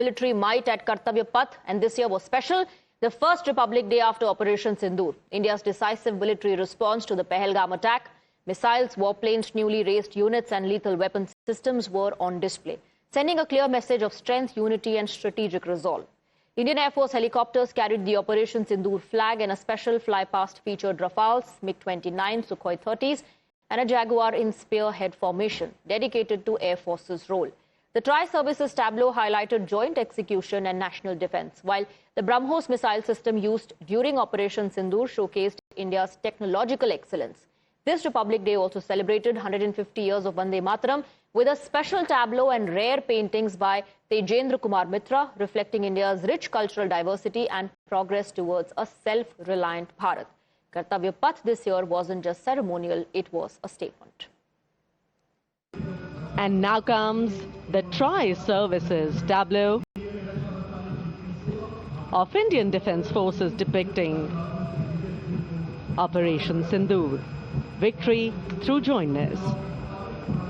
military might at Kartavya Path, and this year was special. The first Republic Day after Operation Sindoor. India's decisive military response to the Pahalgam attack. Missiles, warplanes, newly raised units and lethal weapon systems were on display, sending a clear message of strength, unity and strategic resolve. Indian Air Force helicopters carried the Operation Sindoor flag, and a special flypast featured Rafales, MiG-29, Sukhoi 30s and a Jaguar in spearhead formation, dedicated to Air Force's role. The tri-services tableau highlighted joint execution and national defense, while the BrahMos missile system used during Operation Sindoor showcased India's technological excellence. This Republic Day also celebrated 150 years of Vande Mataram with a special tableau and rare paintings by Tejendra Kumar Mitra, reflecting India's rich cultural diversity and progress towards a self-reliant Bharat. Kartavya Path this year wasn't just ceremonial, it was a statement. And now comes the tri-services tableau of Indian Defence Forces depicting Operation Sindoor, victory through jointness,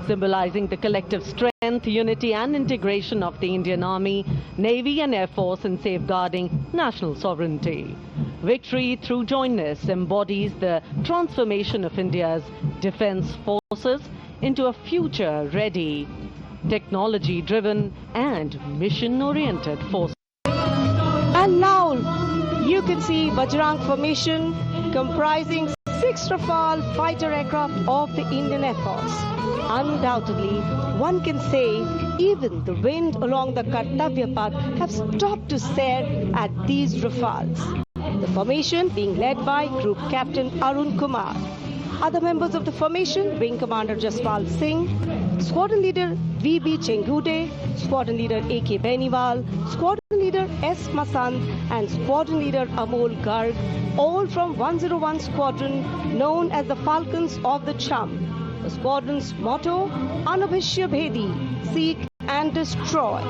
symbolizing the collective strength, unity and integration of the Indian Army, Navy and Air Force in safeguarding national sovereignty. Victory through jointness embodies the transformation of India's defence forces into a future-ready, technology-driven and mission-oriented force. And now you can see Bajrang formation comprising 6 Rafale fighter aircraft of the Indian Air Force. Undoubtedly, one can say even the wind along the Kartavya Path have stopped to stare at these Rafales. The formation being led by Group Captain Arun Kumar. Other members of the formation, Wing Commander Jaswal Singh, Squadron Leader V.B. Chengude, Squadron Leader A.K. Beniwal, Squadron Leader S. Masand and Squadron Leader Amol Garg, all from 101 Squadron known as the Falcons of the Cham. The squadron's motto, Anubhishya Bhedi, seek and destroy.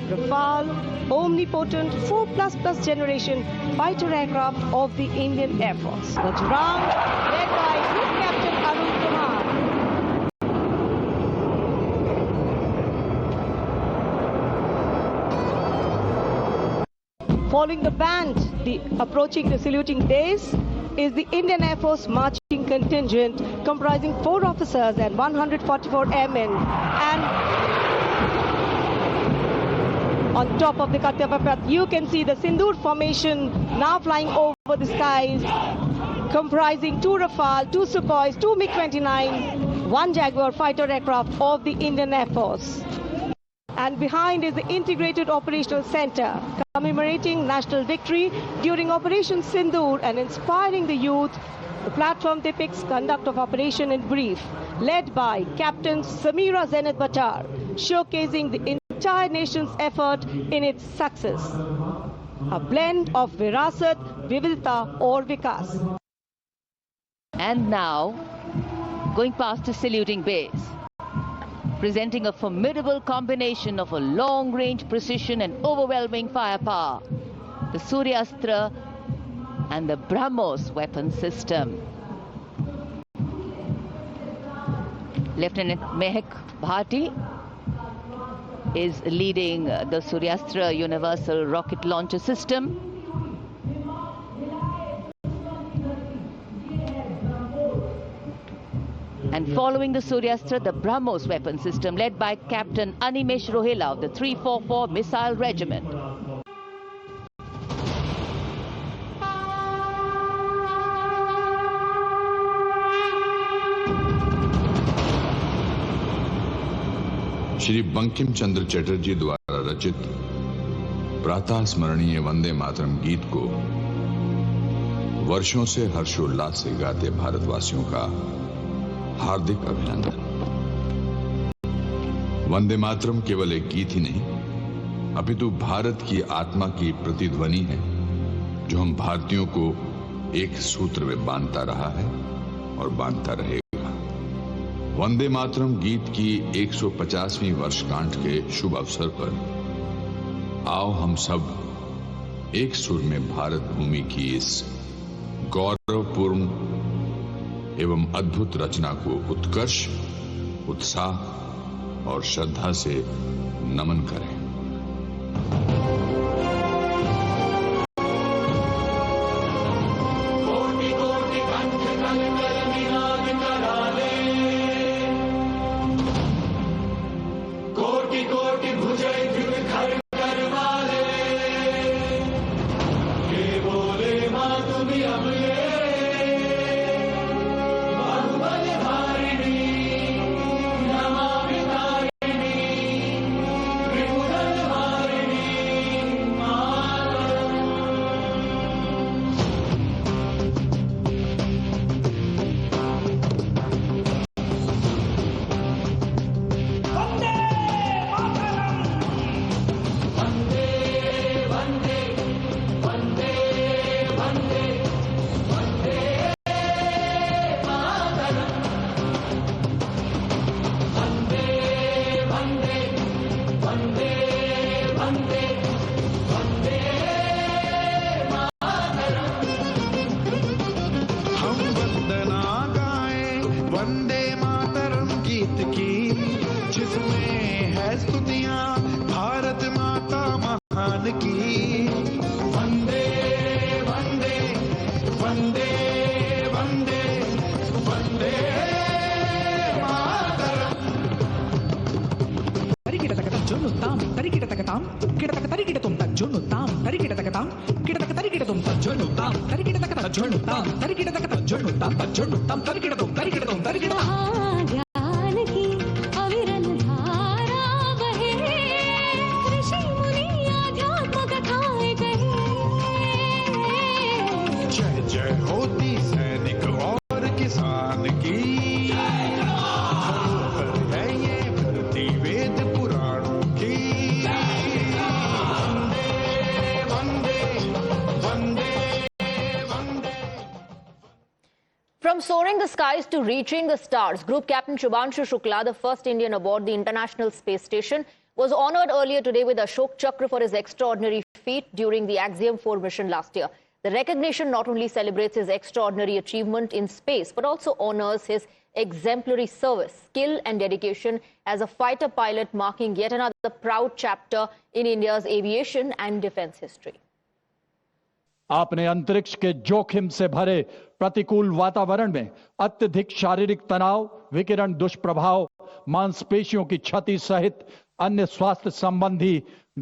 Rafale, omnipotent 4++ generation fighter aircraft of the Indian Air Force. Bajrang, led by Group Captain Arun Kumar. Following the band, approaching the saluting days, is the Indian Air Force marching contingent comprising 4 officers and 144 airmen. And on top of the Kartavya Path, you can see the Sindoor formation now flying over the skies, comprising 2 Rafale, 2 Sukhois, 2 MiG-29, 1 Jaguar fighter aircraft of the Indian Air Force. And behind is the Integrated Operational Center, commemorating national victory during Operation Sindoor and inspiring the youth. The platform depicts conduct of operation in brief, led by Captain Samira Zenith Batar, showcasing the entire nation's effort in its success. A blend of Virasat, Vividta or Vikas. And now, going past the saluting base, presenting a formidable combination of a long-range precision and overwhelming firepower, the Suryastra and the BrahMos weapon system. Lieutenant Mehak Bhati is leading the Suryastra Universal Rocket Launcher System. And following the Suryastra, the BrahMos weapon system led by Captain Animesh Rohela of the 344 Missile Regiment. Shri Bankim Chandra Chatterjee द्वारा रचित प्रातः स्मरणीय वंदे मातरम गीत को वर्षों से हर्षोल्लास से गाते भारतवासियों का हार्दिक अभिनंदन। वंदे मातरम केवल एक गीत ही नहीं, अपितु भारत की आत्मा की प्रतिध्वनि है, जो हम भारतीयों को एक सूत्र में बांधता रहा है और बांधता रहेगा। वंदे मातरम गीत की 150वीं वर्षगांठ के शुभ अवसर पर आओ हम सब एक सुर में भारत भूमि की इस गौरवपूर्ण एवं अद्भुत रचना को उत्कर्ष, उत्साह और श्रद्धा से नमन करें। కిడతక తరికిడతం తజ్జునుతాం తరికిడతకతాం కిడతక తరికిడతం తజ్జునుతాం తరికిడతక తజ్జునుతాం తరికిడతక తజ్జునుతాం తజ్జునుతాం తరికిడతం తరికిడతం తరికిడతం ज्ञान की अविरल धारा बहे ऋषि मुनि अध्यात्म कथाएं कहे जय जय होती सैनिक और किसान की धरोहर है ये धरती वेद पुराणों की वंदे वंदे वंदे। From soaring the skies to reaching the stars, Group Captain Shubhanshu Shukla, the first Indian aboard the International Space Station, was honored earlier today with Ashok Chakra for his extraordinary feat during the Axiom 4 mission last year. The recognition not only celebrates his extraordinary achievement in space, but also honors his exemplary service, skill and dedication as a fighter pilot, marking yet another proud chapter in India's aviation and defense history. आपने अंतरिक्ष के जोखिम से भरे प्रतिकूल वातावरण में अत्यधिक शारीरिक तनाव, विकिरण दुष्प्रभाव, मांसपेशियों की क्षति सहित अन्य स्वास्थ्य संबंधी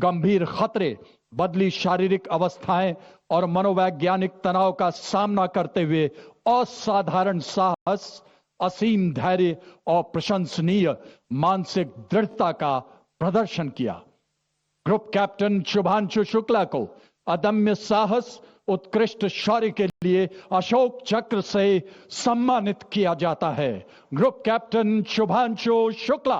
गंभीर खतरे, बदली शारीरिक अवस्थाएं और मनोवैज्ञानिक तनाव का सामना करते हुए असाधारण साहस, असीम धैर्य और प्रशंसनीय मानसिक दृढ़ता का प्रदर्शन किया। ग्रुप कैप्टन शुभांशु शुक्ला को अदम्य साहस, उत्कृष्ट शौर्य के लिए अशोक चक्र से सम्मानित किया जाता है। Group captain Shubhanshu Shukla.